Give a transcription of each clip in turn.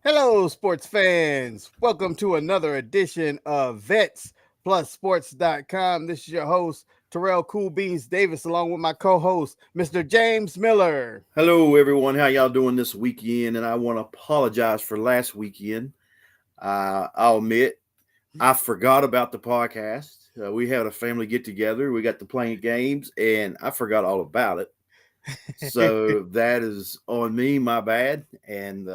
Hello, sports fans. Welcome to another edition of Vets Plus Sports.com. This is your host, Terrell Cool Beans Davis, along with my co host, Mr. James Miller. Hello, everyone. How y'all doing this weekend? And I want to apologize for last weekend. I'll admit I forgot about the podcast. We had a family get together. We got to playing games, and I forgot all about it. So that is on me, my bad. And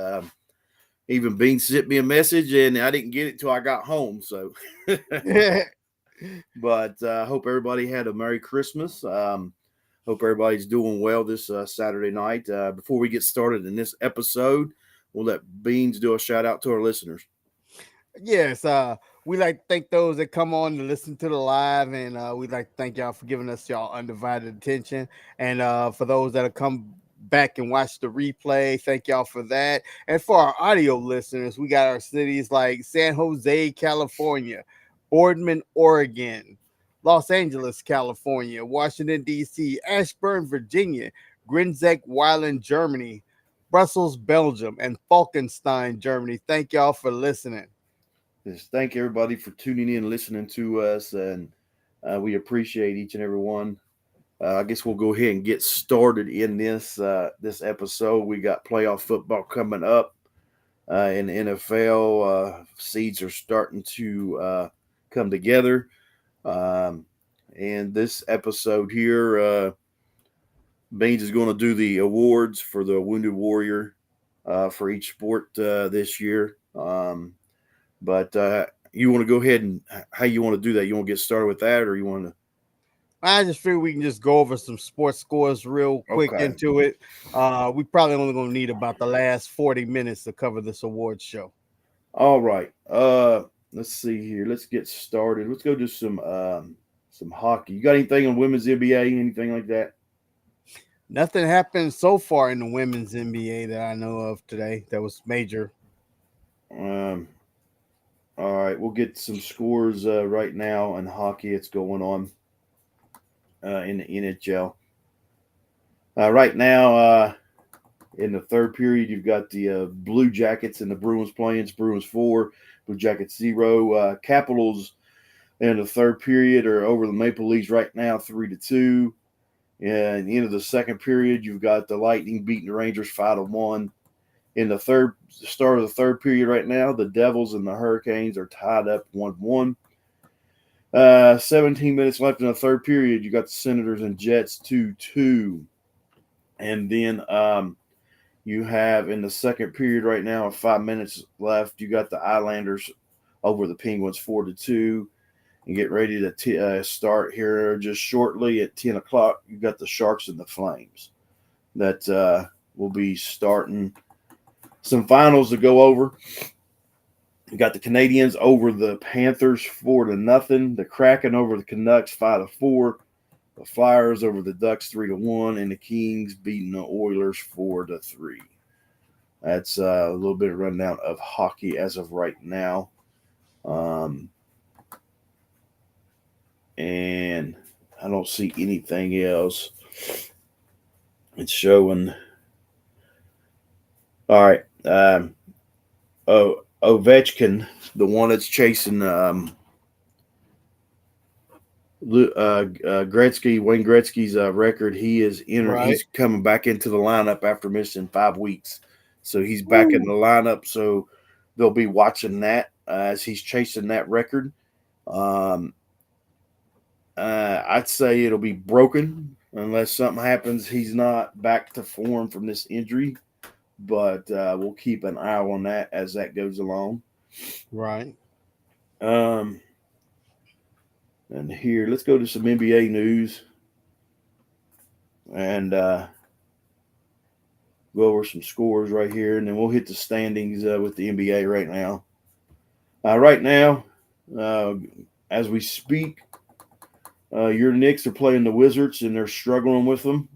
even Bean sent me a message, and I didn't get it till I got home. So, but I hope everybody had a Merry Christmas. Hope everybody's doing well this Saturday night. Before we get started in this episode, we'll let Beans do a shout out to our listeners. Yes, we like to thank those that come on to listen to the live, and we'd like to thank y'all for giving us y'all undivided attention. And for those that have come back and watch the replay, thank y'all for that. And for our audio listeners, we got our cities like San Jose, California, Boardman, Oregon, Los Angeles, California, Washington, D.C., Ashburn, Virginia, Grinzek, Weiland, Germany, Brussels, Belgium, and Falkenstein, Germany. Thank y'all for listening. Just thank everybody for tuning in, listening to us, and we appreciate each and every one. I guess we'll go ahead and get started in this episode. We got playoff football coming up in the NFL. Seeds are starting to come together. Um, and this episode here, Beans is going to do the awards for the Wounded Warrior for each sport this year. But you want to go ahead and how you want to do that? You want to get started with that, or you want to? I just figure we can just go over some sports scores real quick Okay. into it. We probably only gonna need about the last 40 minutes to cover this awards show. All right. Let's see here. Let's get started. Let's go to some hockey. You got anything on women's NBA? Anything like that? Nothing happened so far in the women's NBA that I know of today that was major. Um. All right. We'll get some scores right now in hockey. It's going on in the NHL. Right now, in the third period, you've got the Blue Jackets and the Bruins playing. It's Bruins 4, Blue Jackets 0. Capitals in the third period are over the Maple Leafs right now, 3-2. And at the end of the second period, you've got the Lightning beating the Rangers 5-1. In the start of the third period right now, the Devils and the Hurricanes are tied up 1-1. 17 minutes left in the third period. You got the Senators and Jets 2-2. And then you have in the second period right now, 5 minutes left. You got the Islanders over the Penguins 4-2, and get ready to start here just shortly at 10 o'clock. You got the Sharks and the Flames that will be starting. Some finals to go over. You got the Canadiens over the Panthers 4-0. The Kraken over the Canucks 5-4. The Flyers over the Ducks 3-1, and the Kings beating the Oilers 4-3. That's a little bit of rundown of hockey as of right now. And I don't see anything else. It's showing. All right. Ovechkin, the one that's chasing Gretzky, Wayne Gretzky's record, he is Right. he's coming back into the lineup after missing 5 weeks. So he's back in Ooh. the lineup. So they'll be watching that as he's chasing that record. I'd say it'll be broken unless something happens. He's not back to form from this injury, but we'll keep an eye on that as that goes along. Right. Um, and here, let's go to some NBA news and go over some scores right here, and then we'll hit the standings with the NBA right now. Right now, as we speak, your Knicks are playing the Wizards, and they're struggling with them.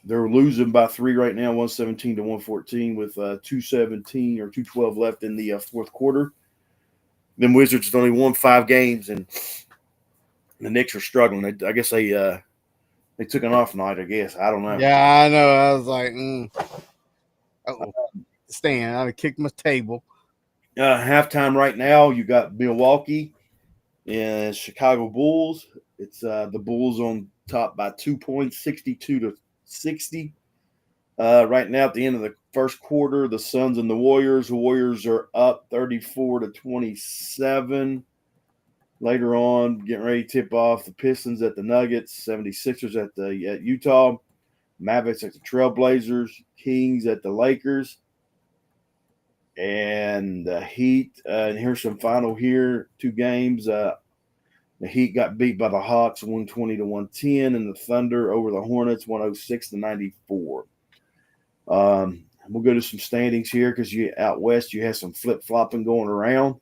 They're losing by 3 right now, 117-114, with 2:17 or 2:12 left in the fourth quarter. Them Wizards only won 5 games, and the Knicks are struggling. I guess they took an off night. I guess I don't know. Yeah, I know. I was like, oh. the stand. I kicked my table. Halftime right now, you got Milwaukee and Chicago Bulls. It's the Bulls on top by 2 points, 62-60. Right now, at the end of the first quarter, the Suns and the Warriors. The Warriors are up 34-27. Later on, getting ready to tip off the Pistons at the Nuggets, 76ers at Utah, Mavericks at the Trailblazers, Kings at the Lakers, and the Heat. And here's some final here, 2 games. The Heat got beat by the Hawks 120-110, and the Thunder over the Hornets 106-94. We'll go to some standings here because you out west you have some flip flopping going around.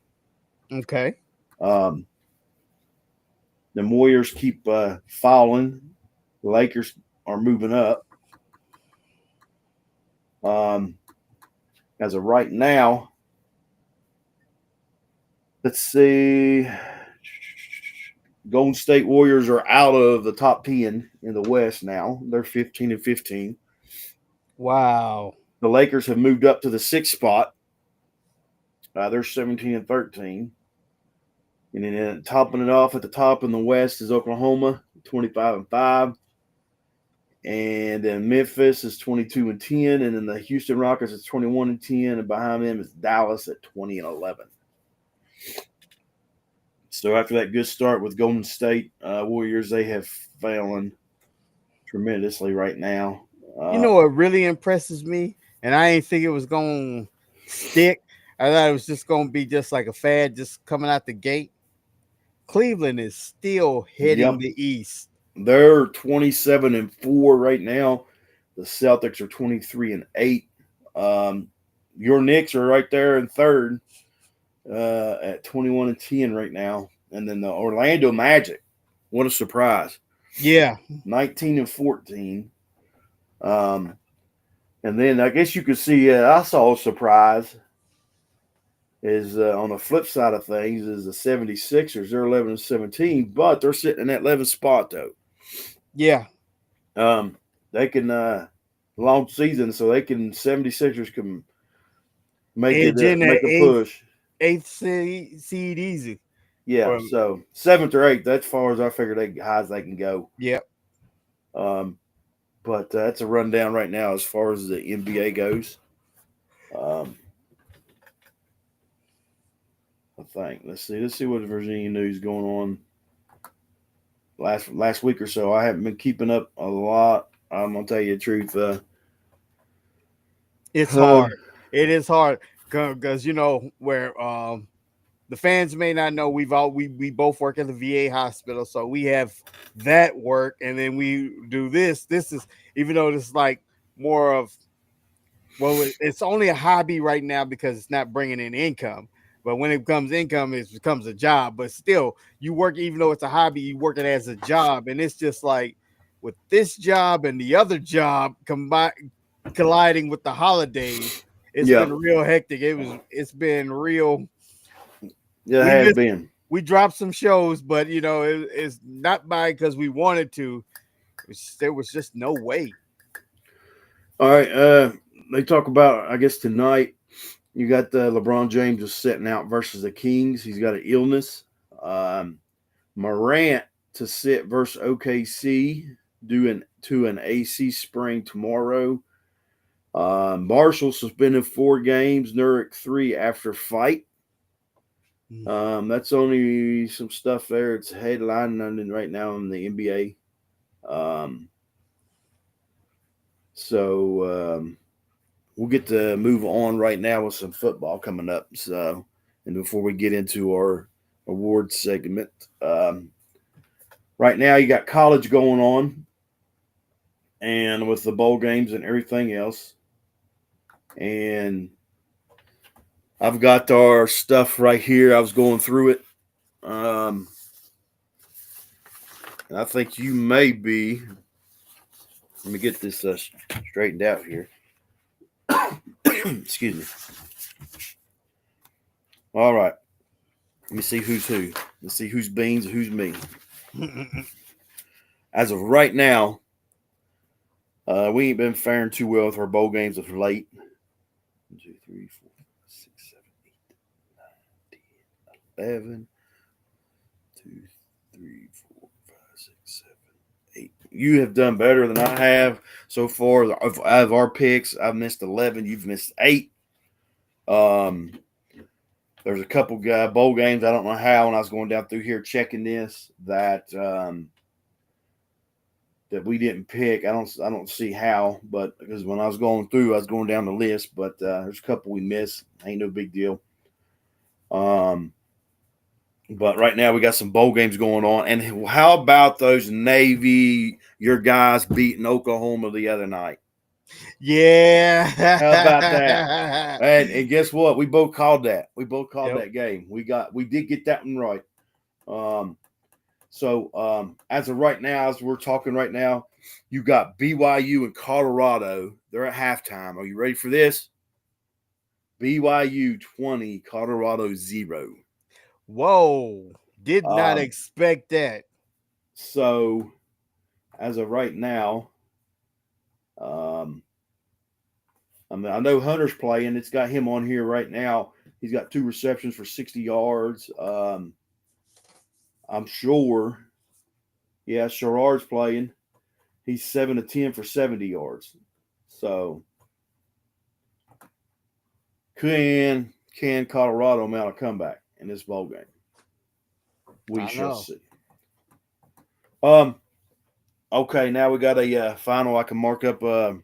Okay. The Warriors keep falling. The Lakers are moving up. As of right now, let's see. Golden State Warriors are out of the top 10 in the West now. They're 15-15. Wow. The Lakers have moved up to the 6th spot. They're 17-13. And then topping it off at the top in the West is Oklahoma, 25-5. And then Memphis is 22-10. And then the Houston Rockets is 21-10. And behind them is Dallas at 20-11. So after that good start with Golden State Warriors, they have fallen tremendously right now. You know what really impresses me? And I didn't think it was going to stick. I thought it was just going to be just like a fad just coming out the gate. Cleveland is still heading the East. They're 27-4 right now. The Celtics are 23-8. Your Knicks are right there in third at 21-10 right now. And then the Orlando Magic, what a surprise. Yeah. 19-14. And then I guess you could see I saw a surprise is on the flip side of things is the 76ers. They're 11-17, but they're sitting in that 11th spot though. Yeah. They can long season, so they can 76ers can make make a push. 8th seed easy. Yeah, so 7th or 8th. That's as far as I figured they high as they can go. Yep. But that's a rundown right now as far as the NBA goes. I think. Let's see what Virginia news going on. Last week or so, I haven't been keeping up a lot. I'm gonna tell you the truth. It's hard. It is hard because you know where the fans may not know we both work at the VA hospital, so we have that work, and then we do this. This is even though this is like more of it's only a hobby right now because it's not bringing in income. But when it becomes income, it becomes a job. But still, you work, even though it's a hobby, you work it as a job. And it's just like with this job and the other job colliding with the holidays, it's been real hectic. It's been real. Yeah, it has been. We dropped some shows, but you know, it's not by because we wanted to. There was just no way. All right. They talk about, I guess, tonight. You got LeBron James is sitting out versus the Kings. He's got an illness. Morant to sit versus OKC due to an AC sprain tomorrow. Marshall suspended 4 games. Nurkic 3 after fight. That's only some stuff there. It's headlining right now in the NBA. We'll get to move on right now with some football coming up. So, and before we get into our awards segment, right now you got college going on, and with the bowl games and everything else, and I've got our stuff right here. I was going through it. And I think you may be. Let me get this straightened out here. Excuse me. All right. Let me see who's who. Let's see who's beans and who's me. As of right now, we ain't been faring too well with our bowl games of late. 1, 2, 3, 4, 5, 6, 7, 8, 9, 10, 11, 2, 3, 4, 5, 6, 7, 8. You have done better than I have so far. Out of our picks, I've missed 11. You've missed 8. There's a couple bowl games. I don't know how. When I was going down through here checking this, that we didn't pick. I don't see how, but because when I was going through, I was going down the list. But there's a couple we missed. Ain't no big deal. But right now we got some bowl games going on. And how about those Navy, your guys beating Oklahoma the other night? Yeah. How about that? And guess what? We both called that. We both called that game. We did get that one right. So as of right now, as we're talking right now, you got BYU and Colorado. They're at halftime. Are you ready for this? BYU 20, Colorado 0. Whoa. Did not expect that. So as of right now, I know Hunter's playing. It's got him on here right now. He's got 2 receptions for 60 yards. I'm sure. Yeah, Sherrard's playing. He's 7 of 10 for 70 yards. So can Colorado mount a comeback in this bowl game? We shall see. Okay, now we got a final. I can mark up a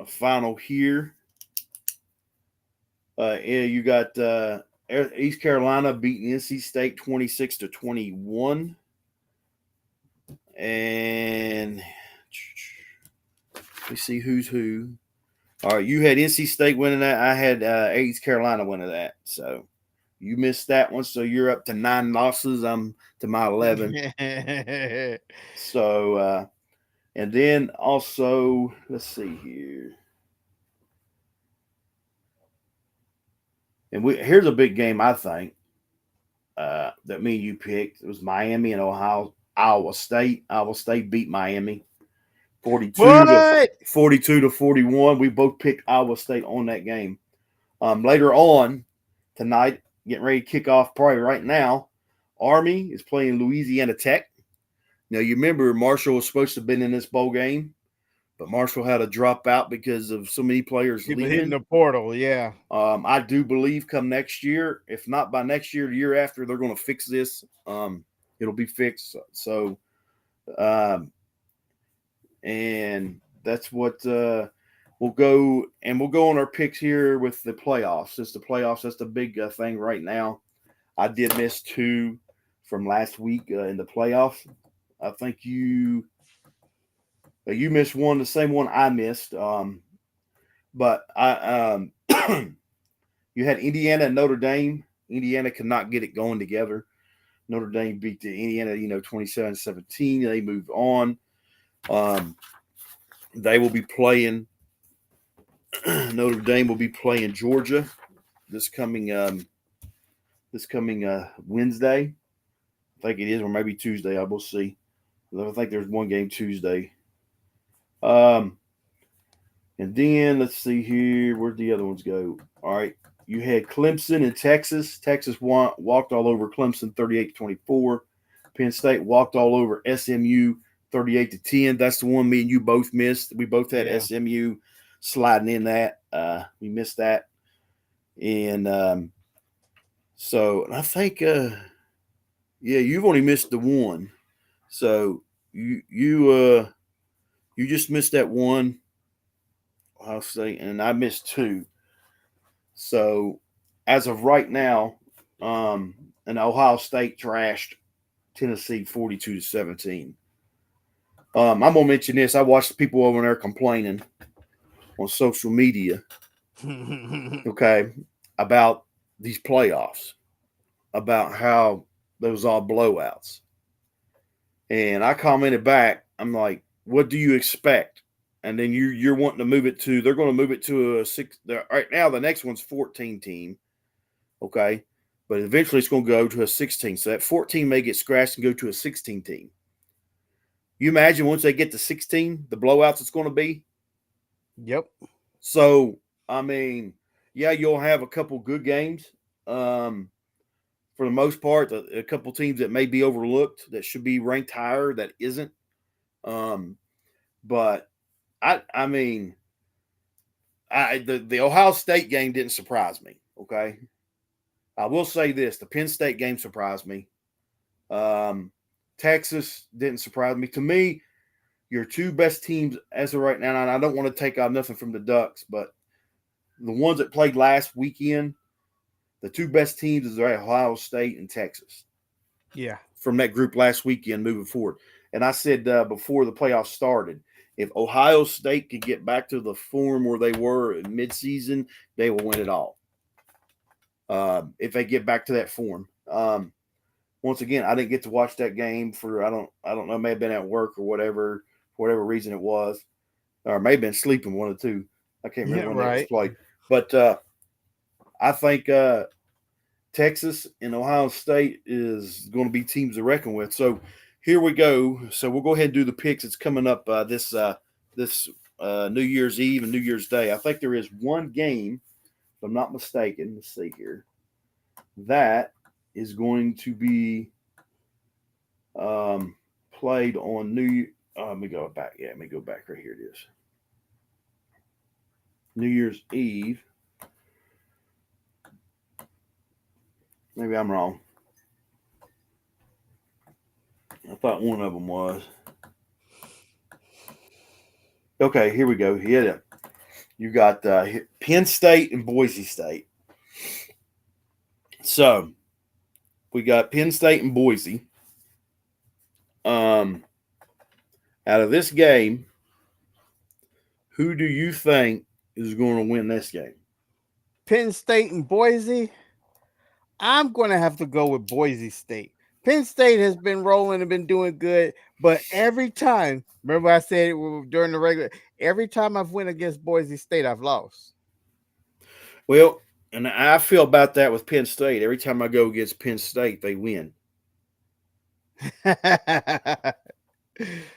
final here. Yeah, you got East Carolina beating NC State 26-21, and we see who's who. All right, you had NC State winning that. I had East Carolina winning that. So you missed that one. So you're up to 9 losses. I'm to my 11. So, and then also, let's see here. And here's a big game, I think, that me and you picked. It was Miami and Iowa State. Iowa State beat Miami 42-41. We both picked Iowa State on that game. Later on tonight, getting ready to kick off probably right now, Army is playing Louisiana Tech. Now, you remember Marshall was supposed to have been in this bowl game, but Marshall had to drop out because of so many players leaving. Hitting the portal, yeah. I do believe come next year, if not by next year, the year after, they're going to fix this. It'll be fixed. So, and that's what we'll go on our picks here with the playoffs. It's the playoffs. That's the big thing right now. I did miss 2 from last week in the playoffs. I think you missed one, the same one I missed. But I you had Indiana and Notre Dame. Indiana could not get it going together. Notre Dame beat the Indiana, 27-17. They moved on. They will be playing. Notre Dame will be playing Georgia this coming Wednesday. I think it is, or maybe Tuesday. I will see. I think there's one game Tuesday. And then let's see here. Where'd the other ones go? All right. You had Clemson and Texas. Texas walked all over Clemson 38-24. Penn State walked all over SMU 38-10. That's the one me and you both missed. We both had SMU sliding in that. We missed that. And so I think you've only missed the one. So you just missed that one. I'll say, and I missed 2. So as of right now, and Ohio State trashed Tennessee 42-17. I'm gonna mention this. I watched people over there complaining on social media, okay, about these playoffs, about how there was all blowouts. And I commented back, I'm like, what do you expect? And then you're wanting to move it to, they're going to move it to a 6. Right now, the next one's 14 team. Okay. But eventually it's going to go to a 16. So that 14 may get scratched and go to a 16 team. You imagine once they get to 16, the blowouts it's going to be. Yep. So, I mean, yeah, you'll have a couple good games. For the most part, a couple teams that may be overlooked that should be ranked higher that isn't. But I mean, the Ohio State game didn't surprise me. Okay, I will say this: the Penn State game surprised me. Texas didn't surprise me. To me, your two best teams as of right now, and I don't want to take out nothing from the Ducks, but the ones that played last weekend, the two best teams is Ohio State and Texas. Yeah. From that group last weekend moving forward. And I said before the playoffs started, if Ohio State could get back to the form where they were in midseason, they will win it all. If they get back to that form. Once again, I didn't get to watch that game for I don't know, may have been at work or whatever, for whatever reason it was. Or may have been sleeping, one of the two. I can't remember when it was played. But I think Texas and Ohio State is going to be teams to reckon with. So here we go. So we'll go ahead and do the picks. It's coming up this New Year's Eve and New Year's Day. I think there is one game, if I'm not mistaken. Let's see here. That is going to be played on let me go back. Yeah, let me go back right here. It is New Year's Eve. Maybe I'm wrong. I thought one of them was. Okay, here we go. Yeah, you got Penn State and Boise State. So we got Penn State and Boise. Out of this game, who do you think is going to win this game? Penn State and Boise. I'm going to have to go with Boise State. Penn State has been rolling and been doing good, but every time, remember I said during the regular, every time I've went against Boise State, I've lost. Well, and I feel about that with Penn State. Every time I go against Penn State, they win.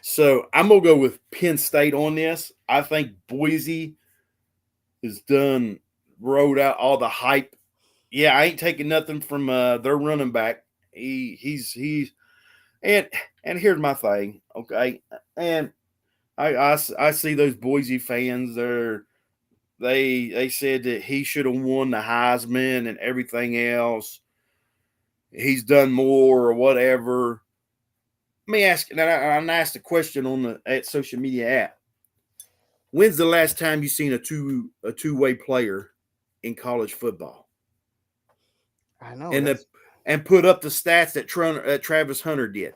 So I'm going to go with Penn State on this. I think Boise has rode out all the hype. Yeah, I ain't taking nothing from their running back. He's and here's my thing, okay? And I see those Boise fans there. They said that he should have won the Heisman and everything else. He's done more or whatever. Let me ask, and I'm asked a question at social media app. When's the last time you seen a two-way player in college football? I know. And put up the stats that Travis Hunter did.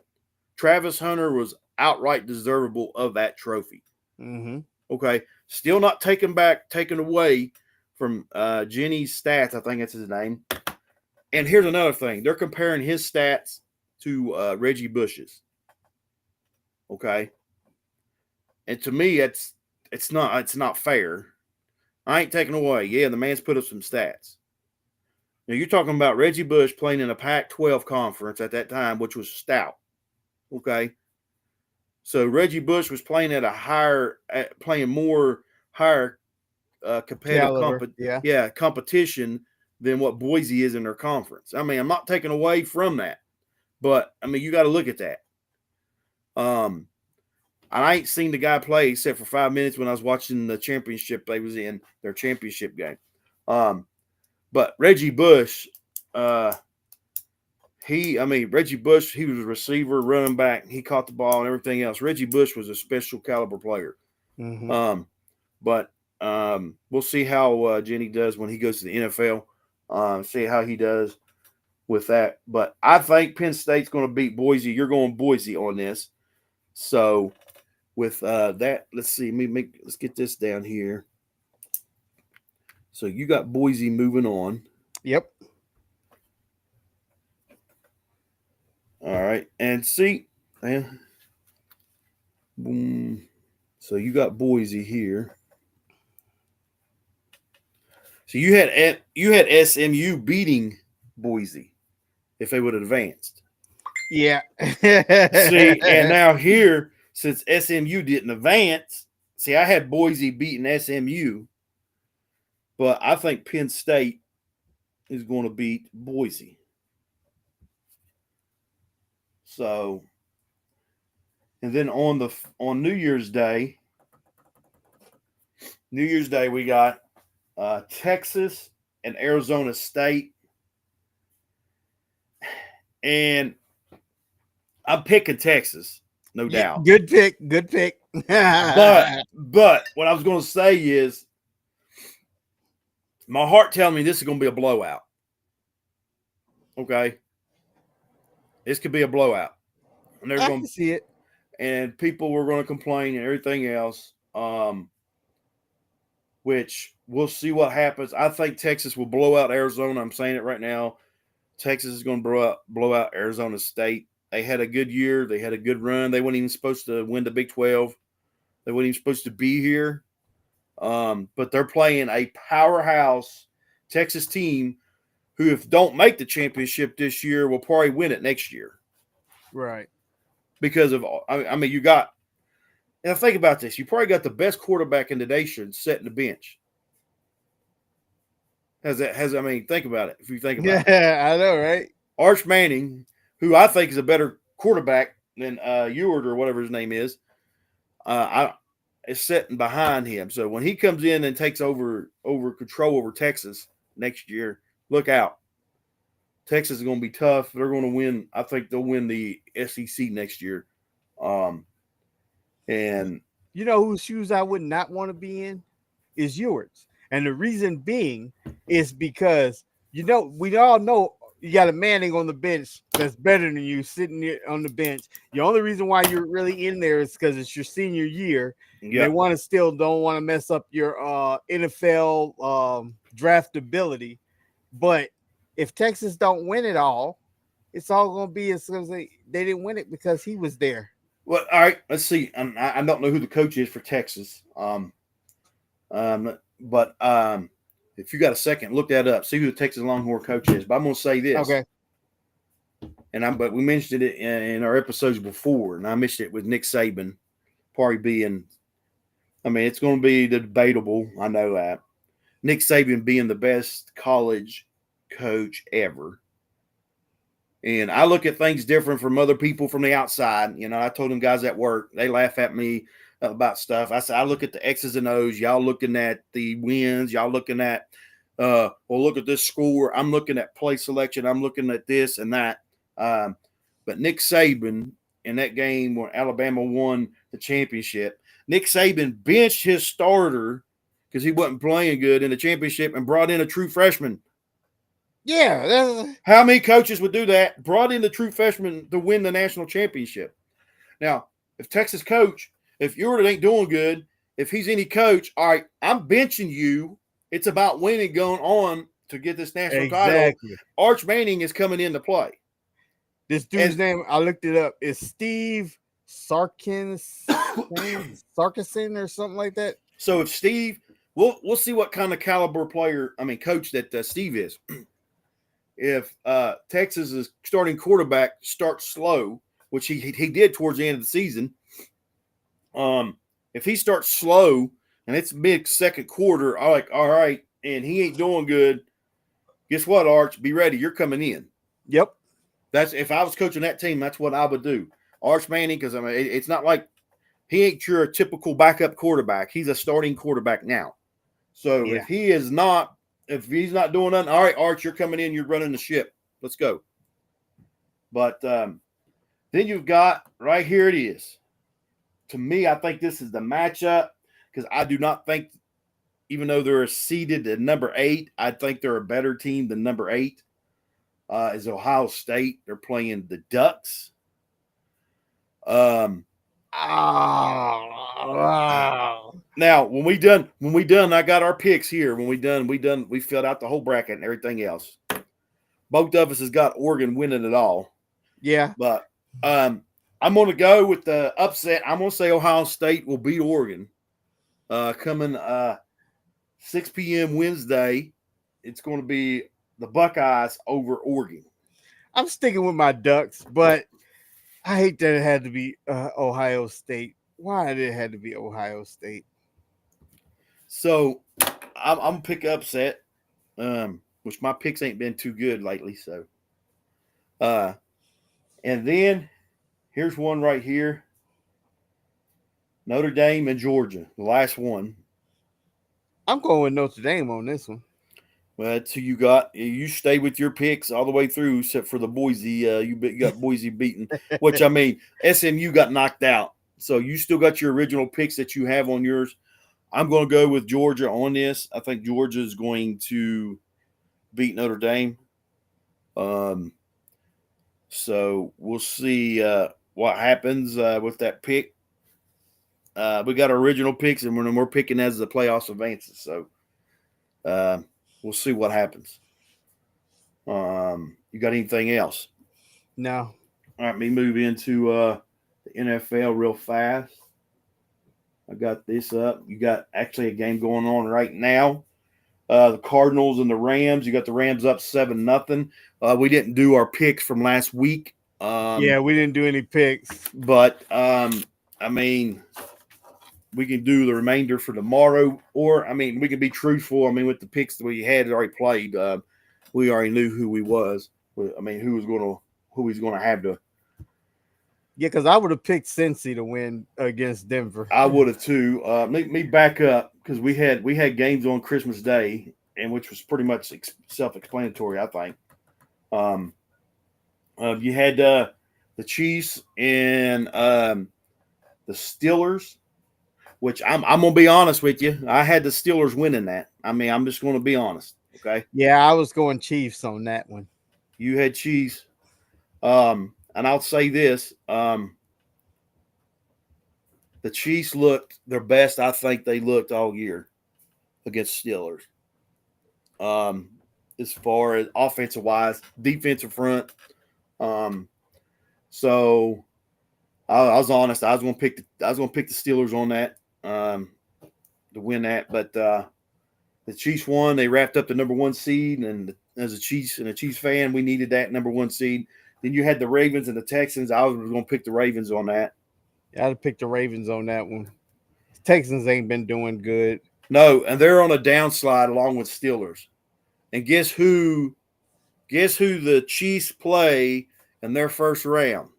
Travis Hunter was outright deservable of that trophy. Mm-hmm. Okay. Still not taken away from Jenny's stats. I think that's his name. And here's another thing. They're comparing his stats to Reggie Bush's. Okay. And to me, it's not fair. I ain't taking away. Yeah, the man's put up some stats. Now, you're talking about Reggie Bush playing in a Pac-12 conference at that time, which was stout. Okay. So Reggie Bush was playing at playing more higher competitive competition than what Boise is in their conference. I mean, I'm not taking away from that, but I mean, you got to look at that. I ain't seen the guy play except for 5 minutes when I was watching the championship they was in, their championship game. But Reggie Bush, Reggie Bush, he was a receiver, running back. He caught the ball and everything else. Reggie Bush was a special caliber player. Mm-hmm. But we'll see how Jenny does when he goes to the NFL. See how he does with that. But I think Penn State's going to beat Boise. You're going Boise on this. So with that, let's see. Let's get this down here. So you got Boise moving on. Yep. All right. And see, boom. So you got Boise here. So you had SMU beating Boise if they would have advanced. Yeah. See, and now here, since SMU didn't advance, see, I had Boise beating SMU, but I think Penn State is going to beat Boise. So, and then on New Year's Day, we got Texas and Arizona State, and I'm picking Texas, no doubt. Good pick. But what I was going to say is, my heart telling me this is going to be a blowout. Okay, this could be a blowout, and they're I going can see it. And people were going to complain and everything else. Which we'll see what happens. I think Texas will blow out Arizona. I'm saying it right now. Texas is going to blow out Arizona State. They had a good year. They had a good run. They weren't even supposed to win the Big 12. They weren't even supposed to be here. But they're playing a powerhouse Texas team who, if don't make the championship this year, will probably win it next year. Right. Because of, I mean, you got, and think about this, you probably got the best quarterback in the nation sitting the bench. I mean, think about it. If you think about it. Yeah, I know, right? Arch Manning, who I think is a better quarterback than Ewart or whatever his name is, is sitting behind him. So when he comes in and takes over control over Texas next year, look out. Texas is going to be tough. They're going to win. I think they'll win the SEC next year. And you know whose shoes I would not want to be in is Ewart's. And the reason being is because, you know, we all know you got a Manning on the bench that's better than you sitting on the bench. The only reason why you're really in there is because it's your senior year. Yep. They don't want to mess up your NFL draftability. But if Texas don't win it all, it's all going to be as they didn't win it because he was there. Well, all right, let's see. I don't know who the coach is for Texas. But if you got a second, look that up. See who the Texas Longhorn coach is. But I'm going to say this. Okay. But we mentioned it in our episodes before, and I mentioned it with Nick Saban, probably being. I mean, it's going to be debatable. I know that Nick Saban being the best college coach ever. And I look at things different from other people from the outside. You know, I told them guys at work, they laugh at me about stuff. I said, I look at the X's and O's. Y'all looking at the wins. Y'all looking at, well, look at this score. I'm looking at play selection. I'm looking at this and that. But Nick Saban in that game when Alabama won the championship, Nick Saban benched his starter because he wasn't playing good in the championship and brought in a true freshman. Yeah. How many coaches would do that? Brought in the true freshman to win the national championship. Now, if Texas coach, if Ewart ain't doing good, if he's any coach, all right, I'm benching you. It's about winning going on to get this national title. Arch Manning is coming into play. This dude's name, I looked it up, is Steve Sarkisian or something like that. So if Steve, we'll see what kind of caliber coach that Steve is. If Texas's starting quarterback starts slow, which he did towards the end of the season, if he starts slow and it's mid second quarter, I'm like, all right, and he ain't doing good, guess what, Arch? Be ready. You're coming in. Yep. That's if I was coaching that team, that's what I would do. Arch Manning, because it's not like he ain't your typical backup quarterback. He's a starting quarterback now. So if he's not doing nothing, all right, Arch, you're coming in, you're running the ship. Let's go. But then you've got right here it is. To me, I think this is the matchup because I do not think, even though they're seeded at number 8, I think they're a better team than number 8. Is Ohio State. They're playing the Ducks. Now, when we done, I got our picks here. When we filled out the whole bracket and everything else. Both of us has got Oregon winning it all. Yeah. But I'm going to go with the upset. I'm going to say Ohio State will beat Oregon. Coming 6 p.m. Wednesday, it's going to be the Buckeyes over Oregon. I'm sticking with my Ducks, but I hate that it had to be Ohio State. Why did it had to be Ohio State? So I'm gonna pick upset, which my picks ain't been too good lately. So, and then here's one right here: Notre Dame and Georgia, the last one. I'm going with Notre Dame on this one. Well, that's who you got. You stay with your picks all the way through, except for the Boise. You got Boise beaten, which I mean, SMU got knocked out. So you still got your original picks that you have on yours. I'm going to go with Georgia on this. I think Georgia is going to beat Notre Dame. So we'll see what happens with that pick. We got our original picks, and we're picking as the playoffs advances. So we'll see what happens. You got anything else? No. All right, let me move into the NFL real fast. I got this up. You got actually a game going on right now. The Cardinals and the Rams. You got the Rams up 7-0. We didn't do our picks from last week. Yeah, we didn't do any picks. But I mean, we can do the remainder for tomorrow, or I mean, we can be truthful. I mean, with the picks that we had already played, we already knew who we was. I mean, who he's going to have to. Yeah, because I would have picked Cincy to win against Denver. I would have too. Me back up because we had games on Christmas Day, and which was pretty much self-explanatory, I think. You had the Chiefs and the Steelers, which I'm gonna be honest with you. I had the Steelers winning that. I mean, I'm just gonna be honest. Okay. Yeah, I was going Chiefs on that one. You had Chiefs. And I'll say this: the Chiefs looked their best. I think they looked all year against Steelers. As far as offensive wise, defensive front. So I was honest. I was going to pick the Steelers on that to win that, but the Chiefs won. They wrapped up the number one seed, and as a Chiefs fan, we needed that number one seed. Then you had the Ravens and the Texans. I was going to pick the Ravens on that. Yeah, I'd pick the Ravens on that one. Texans ain't been doing good. No, and they're on a downslide along with Steelers. And guess who the Chiefs play in their first round?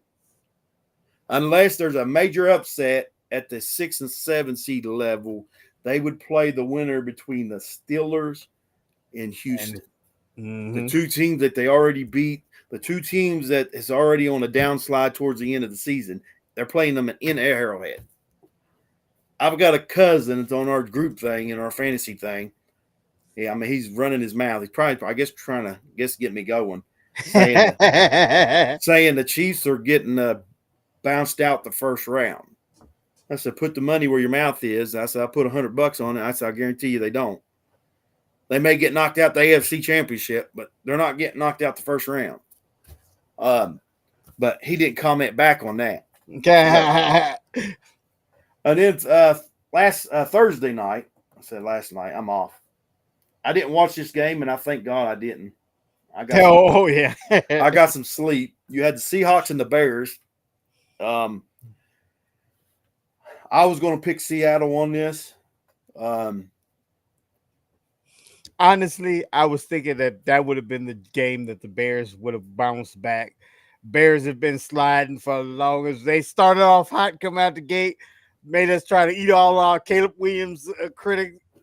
Unless there's a major upset at the 6 and 7 seed level, they would play the winner between the Steelers and Houston. The two teams that they already beat, the two teams that is already on a downslide towards the end of the season, they're playing them in Arrowhead. I've got a cousin that's on our group thing and our fantasy thing. Yeah, I mean, he's running his mouth. He's probably, I guess, trying to get me going. Saying the Chiefs are getting bounced out the first round. I said, put the money where your mouth is. I said, I put $100 on it. I said, I guarantee you they don't. They may get knocked out the AFC Championship, but they're not getting knocked out the first round. But he didn't comment back on that. And then last Thursday night, I said last night, I'm off. I didn't watch this game, and I thank God I didn't. I got some sleep. You had the Seahawks and the Bears. I was going to pick Seattle on this. Honestly, I was thinking that would have been the game that the Bears would have bounced back. Bears have been sliding for as long as they started off hot, come out the gate, made us try to eat all our Caleb Williams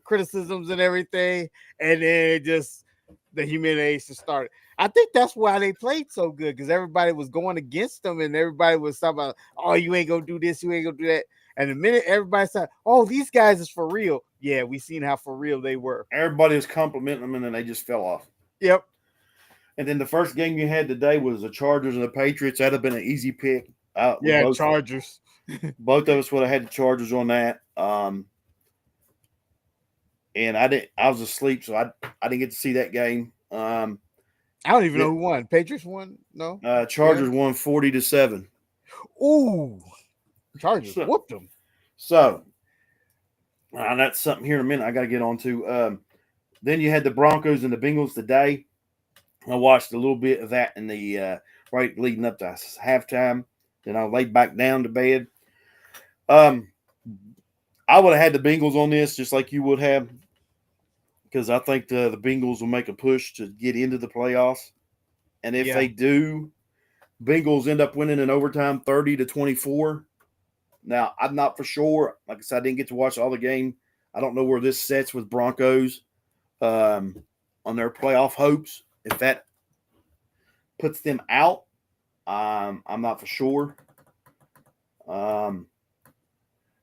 criticisms and everything, and then just the humiliation started. I think that's why they played so good, because everybody was going against them, and everybody was talking about, oh, you ain't gonna do this, you ain't gonna do that. And the minute everybody said, oh, these guys is for real, yeah, we seen how for real they were. Everybody was complimenting them, and then they just fell off. Yep. And then the first game you had today was the Chargers and the Patriots. That'd have been an easy pick. Chargers. Both of us would have had the Chargers on that. And I was asleep, so I didn't get to see that game. I don't even know who won. Patriots won? No. Chargers won 40-7. Ooh. Chargers whooped them. So that's something here in a minute I got to get on to. Then you had the Broncos and the Bengals today. I watched a little bit of that in the right leading up to halftime. Then I laid back down to bed. I would have had the Bengals on this just like you would have, because I think the Bengals will make a push to get into the playoffs. And if they do, Bengals end up winning in overtime 30-24. Now, I'm not for sure. Like I said, I didn't get to watch all the game. I don't know where this sets with Broncos on their playoff hopes. If that puts them out, I'm not for sure. And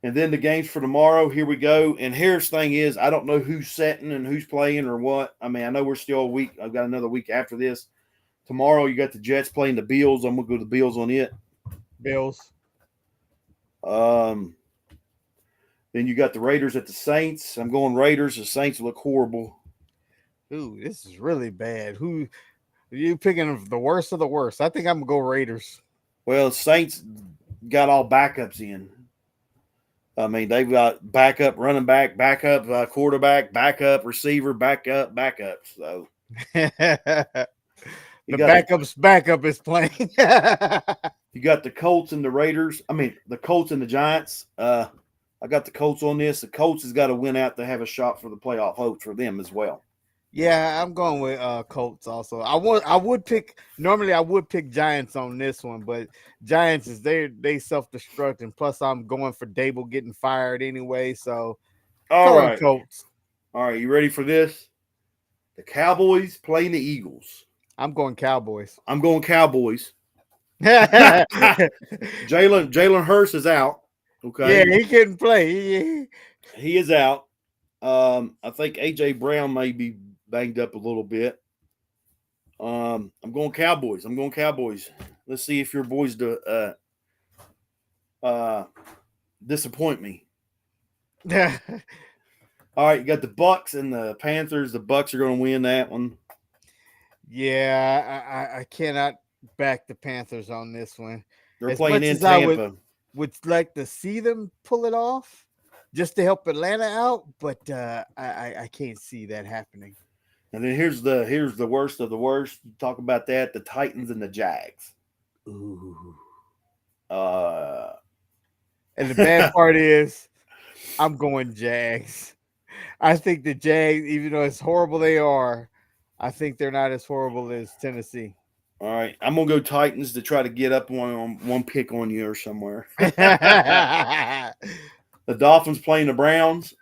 then the games for tomorrow, here we go. And here's the thing is, I don't know who's setting and who's playing or what. I mean, I know we're still a week. I've got another week after this. Tomorrow, you got the Jets playing the Bills. I'm going to go to the Bills on it. Bills. Then you got the Raiders at the Saints. I'm going Raiders. The Saints look horrible. Ooh, this is really bad. Who are you picking? The worst of the worst. I think I'm going to go Raiders. Well, Saints got all backups in. I mean, they've got backup running back, backup quarterback, backup receiver, backup. So the backup's backup is playing. You got the Colts and the Raiders. I mean, the Colts and the Giants. I got the Colts on this. The Colts has got to win out to have a shot for the playoff hopes for them as well. Yeah, I'm going with Colts also. I would pick Giants on this one, but Giants is they self-destruct, and plus I'm going for Dable getting fired anyway. So all right, Colts. All right, you ready for this? The Cowboys playing the Eagles. I'm going Cowboys. I'm going Cowboys. Jalen Hurts is out. Okay. Yeah, he couldn't play. He is out. I think AJ Brown may be banged up a little bit. I'm going Cowboys. Let's see if your boys disappoint me. All right, you got the Bucks and the Panthers. The Bucks are going to win that one. Yeah, I cannot back the Panthers on this one. They're as playing in Tampa. I would like to see them pull it off just to help Atlanta out, but I can't see that happening. And then here's the worst of the worst. You talk about that, the Titans and the Jags. Ooh. And the bad part is I'm going Jags. I think the Jags, even though it's horrible they are, I think they're not as horrible as Tennessee. All right. I'm going to go Titans to try to get up one pick on you or somewhere. The Dolphins playing the Browns.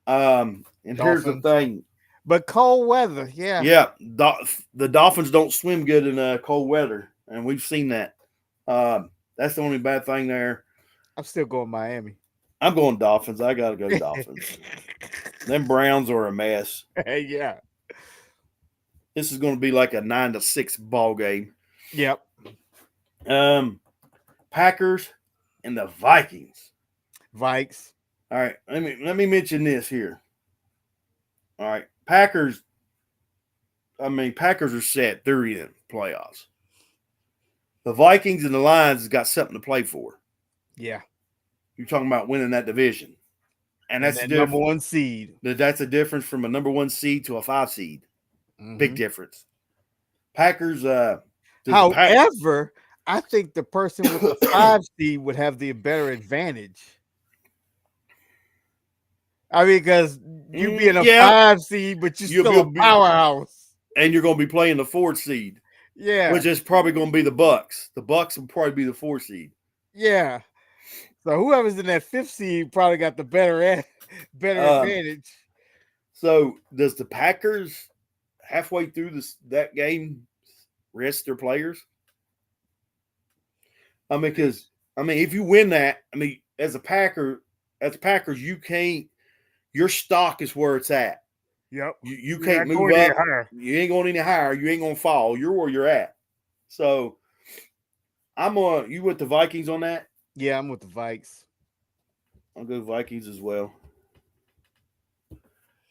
And here's the thing. But cold weather, yeah. Yeah, the Dolphins don't swim good in cold weather, and we've seen that. That's the only bad thing there. I'm still going Miami. I'm going Dolphins. I got to go Dolphins. Them Browns are a mess. Yeah. This is going to be like a 9-6 ball game. Yep. Packers and the Vikings. Vikes. All right, let me mention this here. All right, Packers are set. They're in playoffs. The Vikings and the Lions has got something to play for. Yeah. You're talking about winning that division. And that's the number one seed. That's a difference from a number 1 seed to a 5 seed. Mm-hmm. Big difference. Packers. However, I think the person with the 5 seed would have the better advantage. I mean, because you being a 5 seed, but you're still a powerhouse. And you're going to be playing the 4th seed. Yeah. Which is probably going to be the Bucks. The Bucks will probably be the 4th seed. Yeah. So whoever's in that 5th seed probably got the better advantage. So does the Packers halfway through that game rest their players? I mean, because if you win that, as a Packers, you can't. Your stock is where it's at. Yep. You can't move up. You ain't going any higher. You ain't going to fall. You're where you're at. So you with the Vikings on that? Yeah, I'm with the Vikes. I'll go Vikings as well.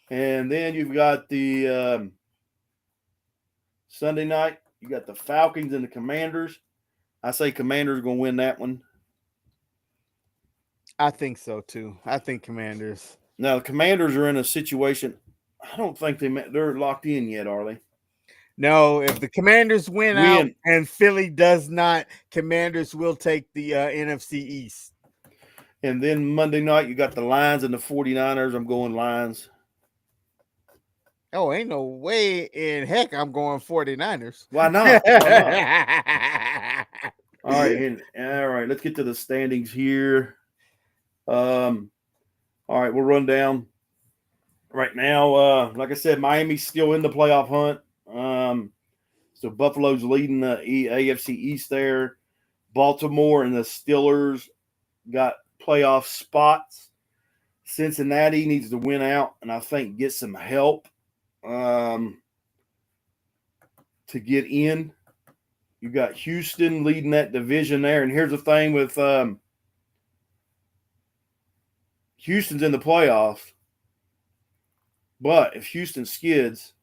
And then you've got the Sunday night. You got the Falcons and the Commanders. I say Commanders are going to win that one. I think so, too. I think Commanders. Now, the Commanders are in a situation. I don't think they're locked in yet, are they? No, if the Commanders win out Win. and Philly does not, Commanders will take the NFC East. And then Monday night, you got the Lions and the 49ers. I'm going Lions. Oh, ain't no way in heck I'm going 49ers. Why not? Why not? All right. Let's get to the standings here. All right, we'll run down. Right now, like I said, Miami's still in the playoff hunt. So Buffalo's leading the AFC East there. Baltimore and the Steelers got playoff spots. Cincinnati needs to win out and I think get some help to get in. You got Houston leading that division there. And here's the thing with Houston's in the playoffs. But if Houston skids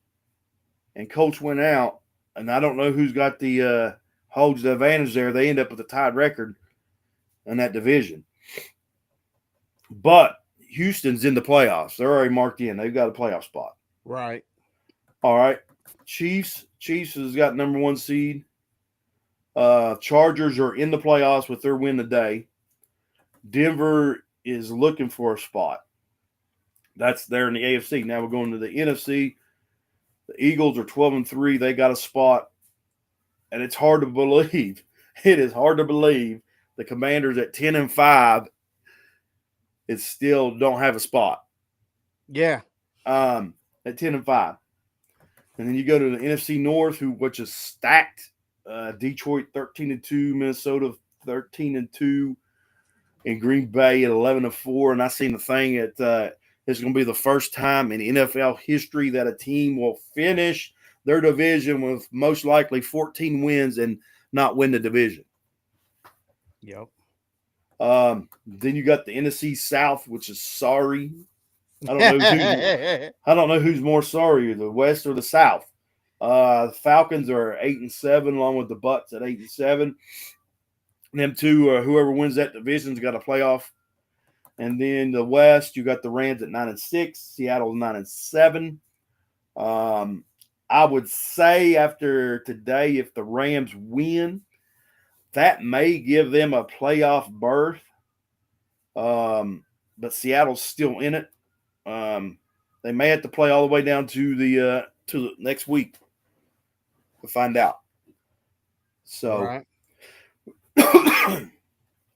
and Colts went out, and I don't know who's got the holds the advantage there, they end up with a tied record in that division. But Houston's in the playoffs. They're already marked in. They've got a playoff spot. Right. All right. Chiefs has got number 1 seed. Chargers are in the playoffs with their win today. Denver is looking for a spot. That's there in the AFC. Now we're going to the NFC. The Eagles are 12-3. They got a spot. And it's hard to believe. It is hard to believe the Commanders at 10-5 is still don't have a spot. Yeah. At 10-5. And then you go to the NFC North, which is stacked. Detroit 13-2, Minnesota 13-2, and Green Bay at 11-4. And I seen the thing at it's going to be the first time in NFL history that a team will finish their division with most likely 14 wins and not win the division. Yep. Then you got the NFC South, which is sorry. I don't know who's more sorry, the West or the South. The Falcons are 8-7, along with the Bucks at 8-7. Them two, whoever wins that division's got a playoff. And then the West, you got the Rams at 9-6, Seattle 9-7. I would say after today, if the Rams win, that may give them a playoff berth. But Seattle's still in it. They may have to play all the way down to the next week to find out. So, right.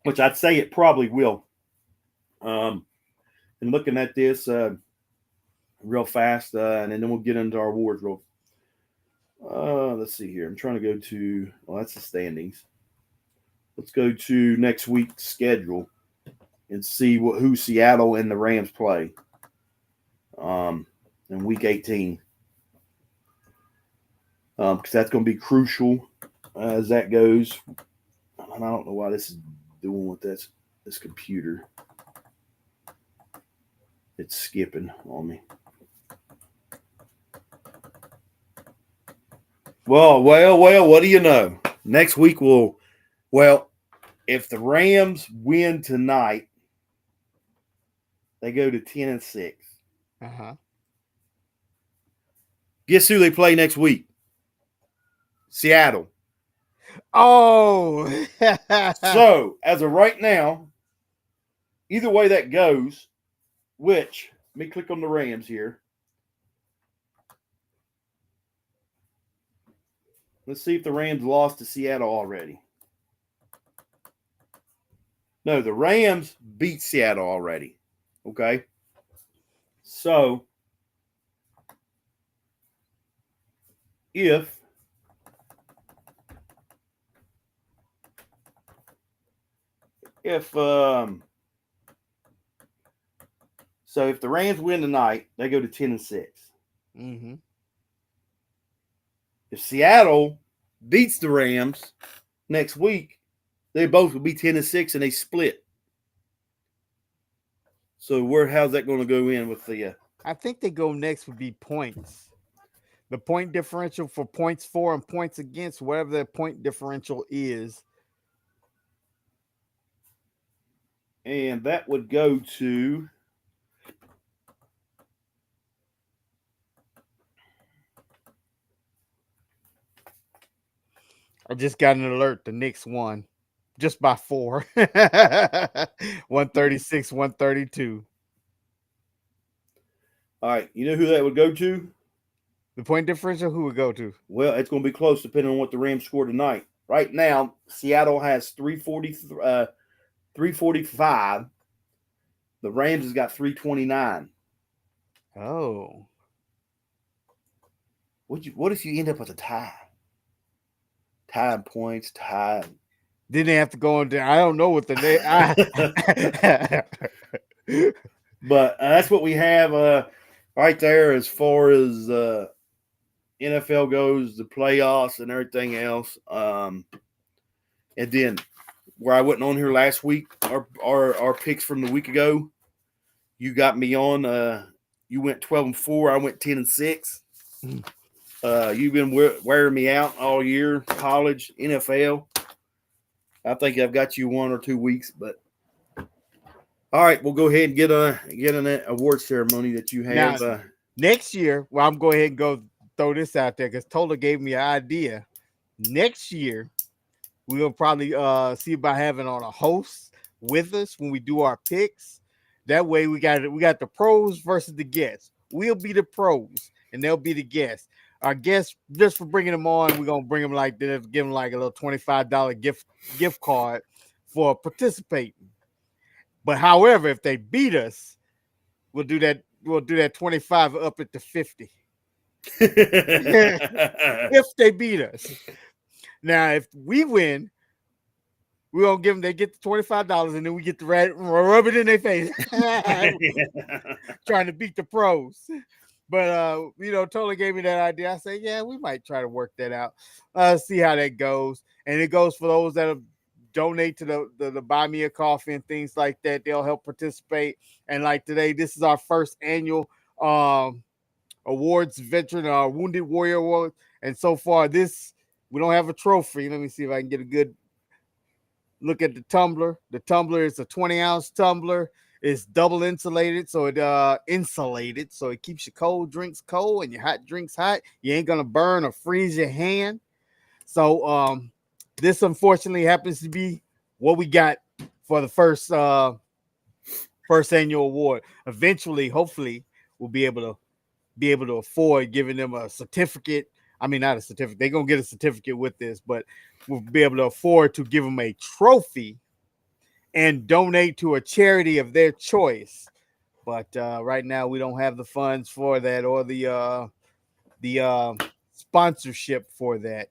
Which I'd say it probably will. And looking at this real fast, and then we'll get into our awards real. Let's see here. I'm trying to go to. Well, that's the standings. Let's go to next week's schedule and see who Seattle and the Rams play. In week 18. Because that's going to be crucial as that goes. And I don't know why this is doing with this computer. It's skipping on me. Well, what do you know? Next week if the Rams win tonight, they go to 10-6. Uh-huh. Guess who they play next week? Seattle. Oh. So, as of right now, either way that goes, let me click on the Rams here. Let's see if the Rams lost to Seattle already. No, the Rams beat Seattle already. Okay? So, if the Rams win tonight, they go to 10-6. Mm-hmm. If Seattle beats the Rams next week, they both will be 10-6 and they split. So how's that going to go in with the? I think they go next would be points. The point differential for points for and points against, whatever their point differential is. And that would go to. I just got an alert. The Knicks won just by 4. 136, 132. All right, you know who that would go to? The point differential, who would go to? Well, it's going to be close depending on what the Rams score tonight. Right now, Seattle has 345. The Rams has got 329. Oh. What if you end up with a tie? Tie in points, tie. Then they have to go into, I don't know what the name. But that's what we have right there as far as NFL goes, the playoffs and everything else. And then where I wasn't on here last week, our picks from the week ago, you got me on. You went 12-4. I went 10-6. You've been wearing me out all year, college, NFL. I think I've got you 1 or 2 weeks, but all right, we'll go ahead and get an award ceremony that you have. Now, next year, well, I'm going ahead and go throw this out there because Tola gave me an idea. Next year, we'll probably see about having on a host with us when we do our picks. That way, we got the pros versus the guests. We'll be the pros, and they'll be the guests. Our guests, just for bringing them on, we're gonna bring them give them like a little $25 gift card for participating. But however, if they beat us, we'll do that 25 up it to 50. If they beat us. Now, if we win, we're gonna give them, they get the $25 and then we get the rub it in their face. Trying to beat the pros. But totally gave me that idea. I said, yeah, we might try to work that out. See how that goes. And it goes for those that donate to the Buy Me a Coffee and things like that. They'll help participate. And like today, this is our first annual awards, veteran Wounded Warrior Award. And so far, we don't have a trophy. Let me see if I can get a good look at the tumbler. The tumbler is a 20-ounce tumbler. It's double insulated, so it insulated, so it keeps your cold drinks cold and your hot drinks hot. You ain't gonna burn or freeze your hand. So this unfortunately happens to be what we got for the first annual award. Eventually, hopefully, we'll be able to afford giving them a certificate. I mean, not a certificate. They're gonna get a certificate with this, but we'll be able to afford to give them a trophy and donate to a charity of their choice. But right now, we don't have the funds for that or the sponsorship for that.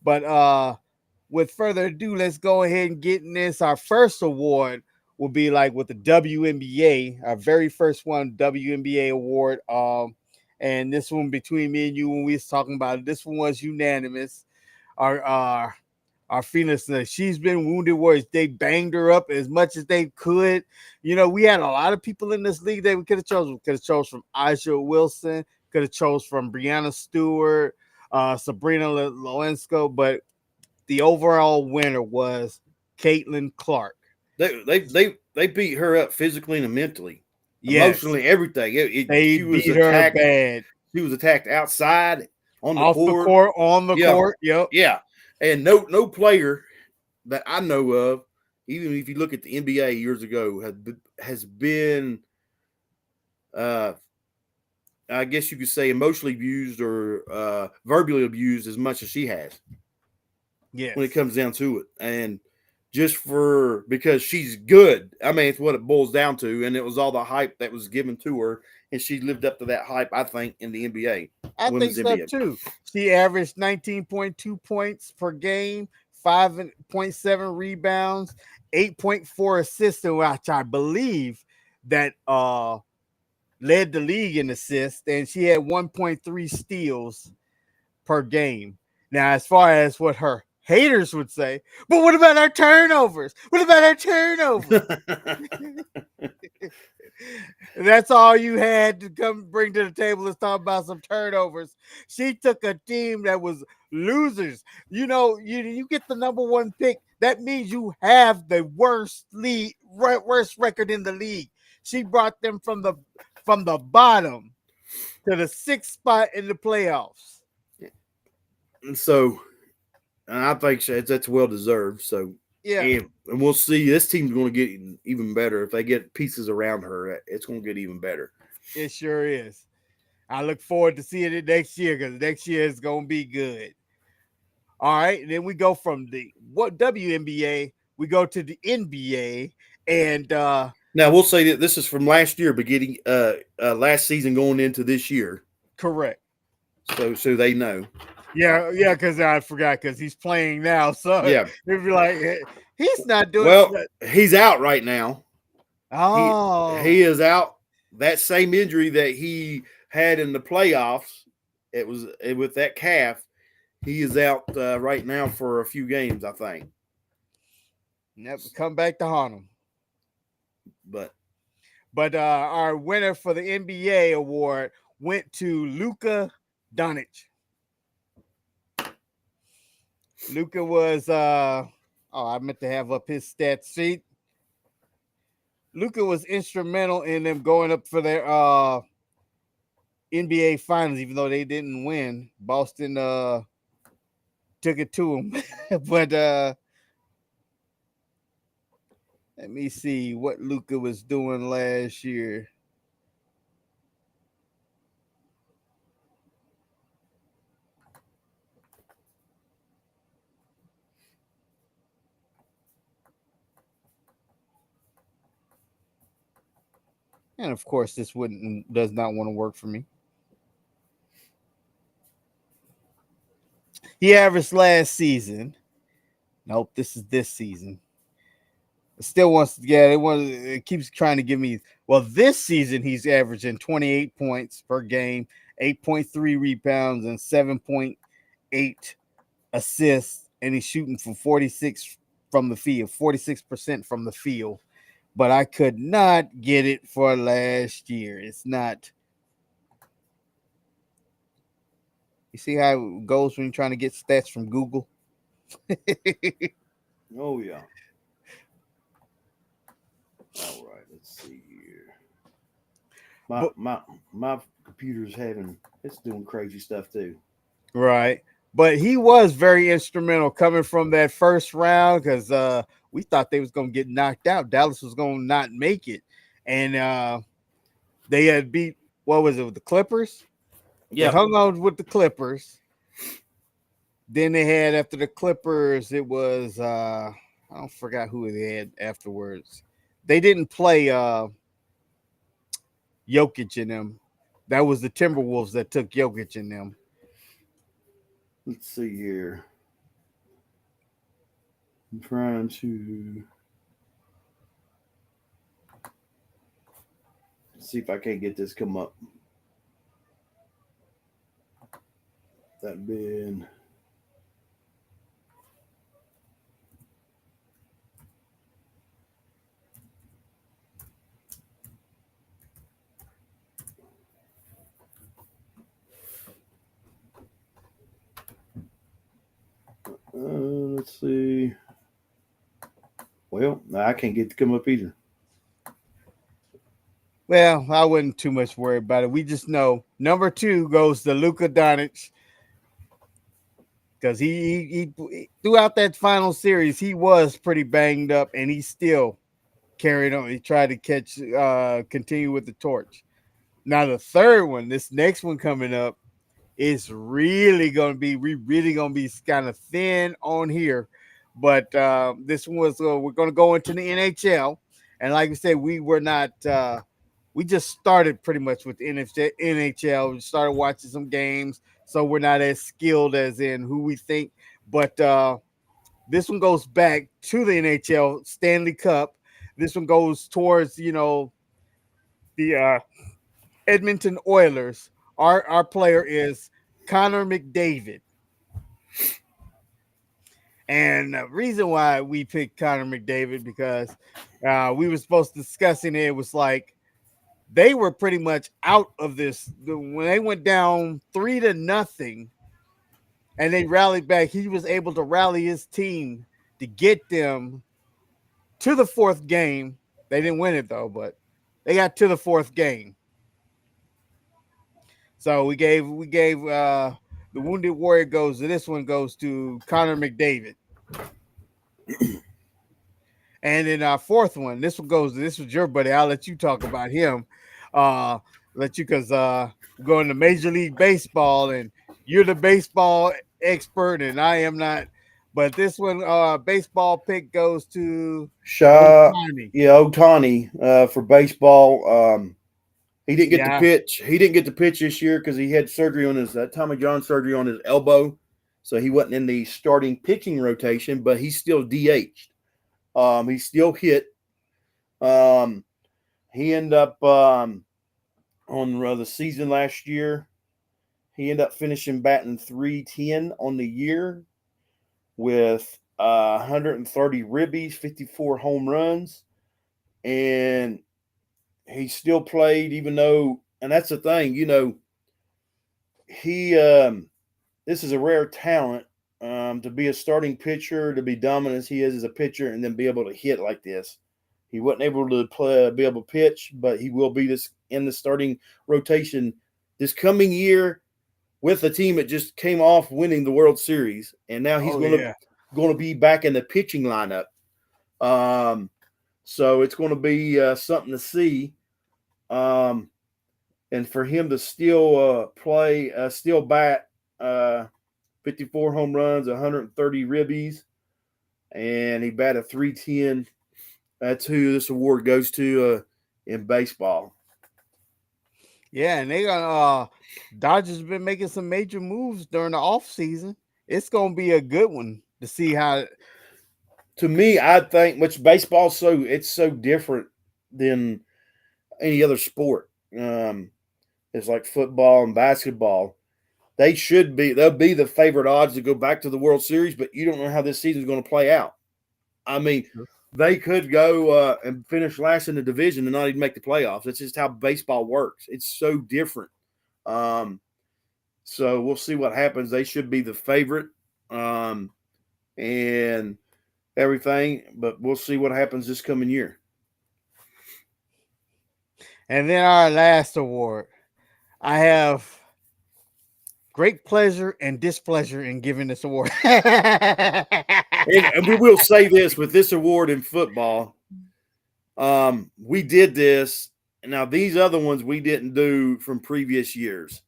But with further ado, let's go ahead and get in this. Our first award will be like with the WNBA, our very first one, WNBA award. And this one between me and you, when we was talking about it, this one was unanimous. Our Phoenix, she's been Wounded Warriors. They banged her up as much as they could. We had a lot of people in this league that we could have chosen. We could have chose from Aja Wilson, could have chose from Breanna Stewart, Sabrina Loensko, but the overall winner was Caitlin Clark. They beat her up physically and mentally, emotionally, everything. They beat her bad. She was attacked outside on the court. Yep. Yeah. And no player that I know of, even if you look at the NBA years ago, has been, I guess you could say, emotionally abused or verbally abused as much as she has. Yeah. When it comes down to it, and just because she's good, I mean, it's what it boils down to, and it was all the hype that was given to her, and she lived up to that hype, I think, in the NBA. I think so too. She averaged 19.2 points per game, 5.7 rebounds, 8.4 assists, which I believe that led the league in assists, and she had 1.3 steals per game. Now, as far as what her haters would say, but what about our turnovers? That's all you had to come bring to the table is talk about some turnovers. She took a team that was losers. You get the number one pick. That means you have the worst record in the league. She brought them from the bottom to the 6th spot in the playoffs. And so And I think that's well deserved. So, Yeah, and we'll see. This team's going to get even better if they get pieces around her. It's going to get even better. it sure is. I look forward to seeing it next year because next year is gonna be good. All right, and then we go from the WNBA, we go to the NBA, and Now we'll say that this is from last year, beginning last season going into this year. correct. So they know. Yeah, because I forgot because he's playing now. So Yeah. it'd be like he's not doing. Well, he's out right now. He Oh, is out. That same injury that he had in the playoffs, it was with that calf. He is out right now for a few games, I think. never come back to haunt him. But Our winner for the NBA award went to Luka Doncic. Luka was I meant to have up his stat sheet. Luka was instrumental in them going up for their NBA finals, even though they didn't win. Boston took it to him. But let me see what Luka was doing last year. And of course, this does not want to work for me. He averaged last season. Nope, this is this season. It still wants to get it keeps trying to give me this season he's averaging 28 points per game, 8.3 rebounds, and 7.8 assists, and he's shooting from 46 from the field, 46% from the field. But I could not get it for last year. It's not. You see how it goes when you're trying to get stats from Google? oh yeah. All right, let's see here. My computer's it's doing crazy stuff too. Right. But he was very instrumental coming from that first round because we thought they was going to get knocked out. Dallas was going to not make it. And they had beat, what was it, with the Clippers? Yeah. They hung on with the Clippers. Then they had, after the Clippers, it was, I don't forgot who they had afterwards. They didn't play Jokic in them. That was the Timberwolves that took Jokic in them. Let's see here. I'm trying to see if I can't get this come up. That been let's see. Well, I can't get to come up either. Well, I wouldn't too much worry about it. We just know number 2 goes to Luka Doncic because he throughout that final series he was pretty banged up and he still carried on. He tried to continue with the torch. Now the third one, this next one coming up, is really gonna be kind of thin on here. But this one was we're gonna go into the NHL, and like I said, we were not. We just started pretty much with the NHL. We started watching some games, so we're not as skilled as in who we think. But this one goes back to the NHL Stanley Cup. This one goes towards the Edmonton Oilers. Our player is Connor McDavid. And the reason why we picked Connor McDavid because we were supposed to discussing it was like they were pretty much out of this when they went down 3-0 and they rallied back. He was able to rally his team to get them to the 4th game. They didn't win it though, but they got to the 4th game. So we gave The Wounded Warrior goes to this one goes to Connor McDavid. And then our fourth one, this was your buddy. I'll let you talk about him. Let you because we're going to Major League Baseball, and you're the baseball expert, and I am not. But this one, baseball pick goes to Ohtani. Ohtani for baseball. He didn't get to Yeah. pitch. He didn't get to pitch this year because he had surgery on his Tommy John surgery on his elbow, so he wasn't in the starting pitching rotation. But he's still DH'd. He still hit. He ended up on the season last year. He ended up finishing batting .310 on the year with 130 ribbies, 54 home runs, and he still played even though. And that's the thing, he this is a rare talent. To be a starting pitcher, to be dominant as he is as a pitcher, and then be able to hit like this. He wasn't able to be able to pitch, but he will be in the starting rotation this coming year with a team that just came off winning the World Series, and now he's going to be back in the pitching lineup. So it's going to be something to see, and for him to still still bat. 54 home runs, 130 ribbies, and he batted .310. That's who this award goes to in baseball. Yeah, and they got Dodgers have been making some major moves during the off season. It's gonna be a good one to see how. To me, I think baseball's it's so different than any other sport. It's like football and basketball. They'll be the favorite odds to go back to the World Series, but you don't know how this season is going to play out. I mean, they could go and finish last in the division and not even make the playoffs. That's just how baseball works. It's so different. So we'll see what happens. They should be the favorite and everything, but we'll see what happens this coming year. And then our last award, I have great pleasure and displeasure in giving this award. and we will say this with this award in football. We did this. Now, these other ones we didn't do from previous years.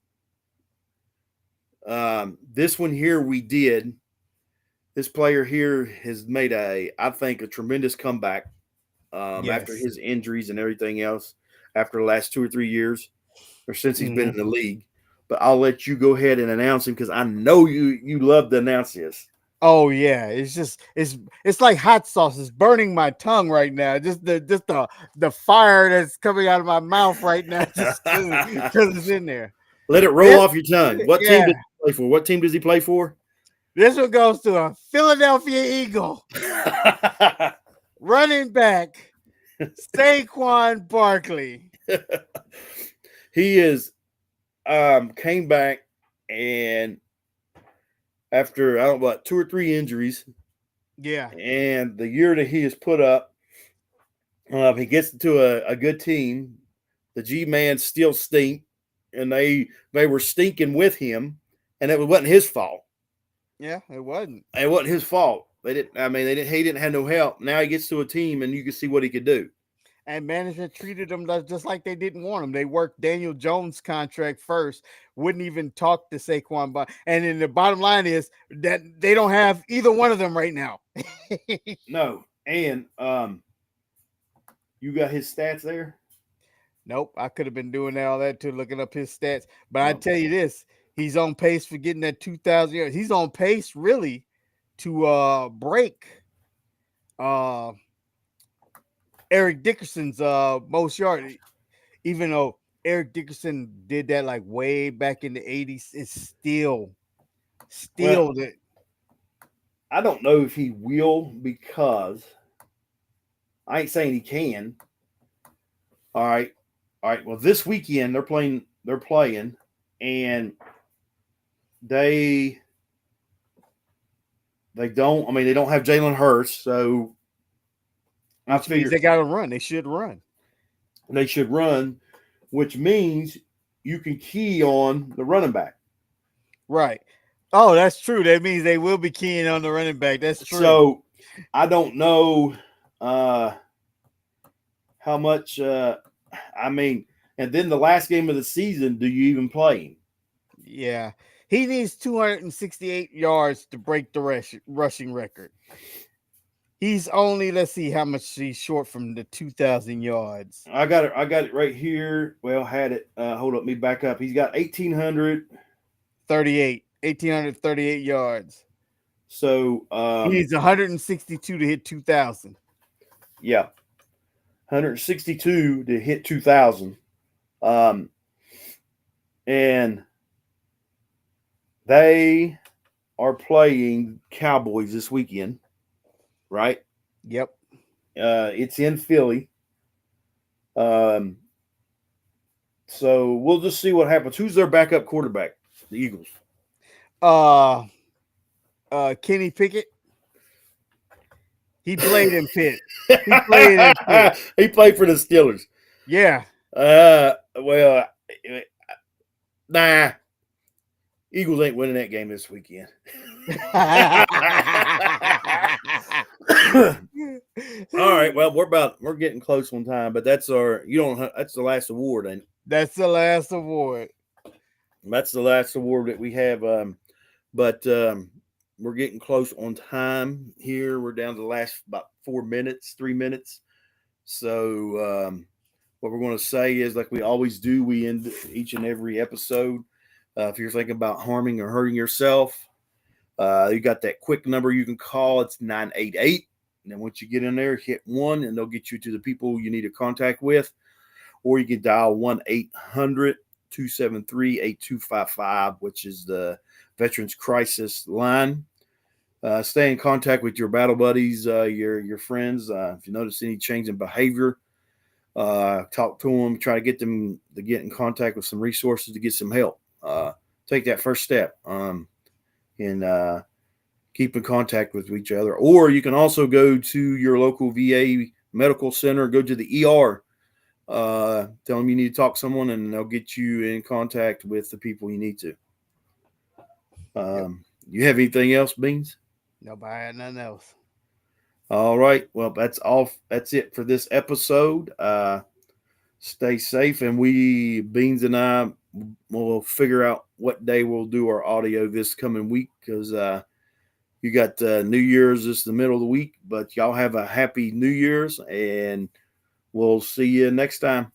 This one here we did. This player here has made I think, a tremendous comeback after his injuries and everything else after the last 2 or 3 years or since he's been in the league. But I'll let you go ahead and announce him because I know you love to announce this. Oh yeah, it's like hot sauce. It's burning my tongue right now. Just the fire that's coming out of my mouth right now, just because it's in there. Let it roll off your tongue. What team does he play for? What team does he play for? This one goes to a Philadelphia Eagle running back, Saquon Barkley. He is. Came back and after 2 or 3 injuries, and the year that he has put up, he gets into a good team. The G-Man still stink, and they were stinking with him, and it wasn't his fault. Yeah, it wasn't. It wasn't his fault. He didn't have no help. Now he gets to a team, and you can see what he could do. And management treated him just like they didn't want him. They worked Daniel Jones' contract first, wouldn't even talk to Saquon. And then the bottom line is that they don't have either one of them right now. No. And you got his stats there? Nope. I could have been doing all that too, looking up his stats. But I tell you this, he's on pace for getting that 2,000 yards. He's on pace really to break Eric Dickerson's most yards, even though Eric Dickerson did that like way back in the 80s, it's still that. I don't know if he will because I ain't saying he can. All right. Well, this weekend they're playing, and they don't have Jalen Hurts, so I figure they got to run. They should run. They should run, which means you can key on the running back. Right. Oh, that's true. That means they will be keying on the running back. That's true. So I don't know how much. I mean, and then the last game of the season, do you even play him? Yeah. He needs 268 yards to break the rushing record. He's only, let's see how much he's short from the 2,000 yards. I got it right here. Well, had it. Hold up, me back up. He's got 1,838 yards. So He needs 162 to hit 2,000. Yeah, 162 to hit 2,000. And they are playing Cowboys this weekend, right? Yep. It's in Philly. So we'll just see what happens. Who's their backup quarterback? The Eagles. Kenny Pickett. He played in Pitt. He played in Pitt. He played for the Steelers. Yeah. Well, nah. Eagles ain't winning that game this weekend. All right. Well, we're getting close on time, but that's that's the last award, and that's the last award. That's the last award that we have. But we're getting close on time here. We're down to the last about 3 minutes. So what we're going to say is, like we always do, we end each and every episode. If you're thinking about harming or hurting yourself, you got that quick number you can call. It's 988. And then once you get in there, hit 1, and they'll get you to the people you need to contact with. Or you can dial 1-800-273-8255, which is the Veterans Crisis line. Stay in contact with your battle buddies, your friends. If you notice any change in behavior, talk to them. Try to get them to get in contact with some resources to get some help. Take that first step and keep in contact with each other. Or you can also go to your local VA medical center, go to the ER. Tell them you need to talk to someone, and they'll get you in contact with the people you need to. You have anything else, Beans? Nobody had nothing else. All right. Well, that's all. That's it for this episode. Stay safe, and Beans and I will figure out what day we'll do our audio this coming week, because you got New Year's this the middle of the week. But y'all have a happy New Year's, and we'll see you next time.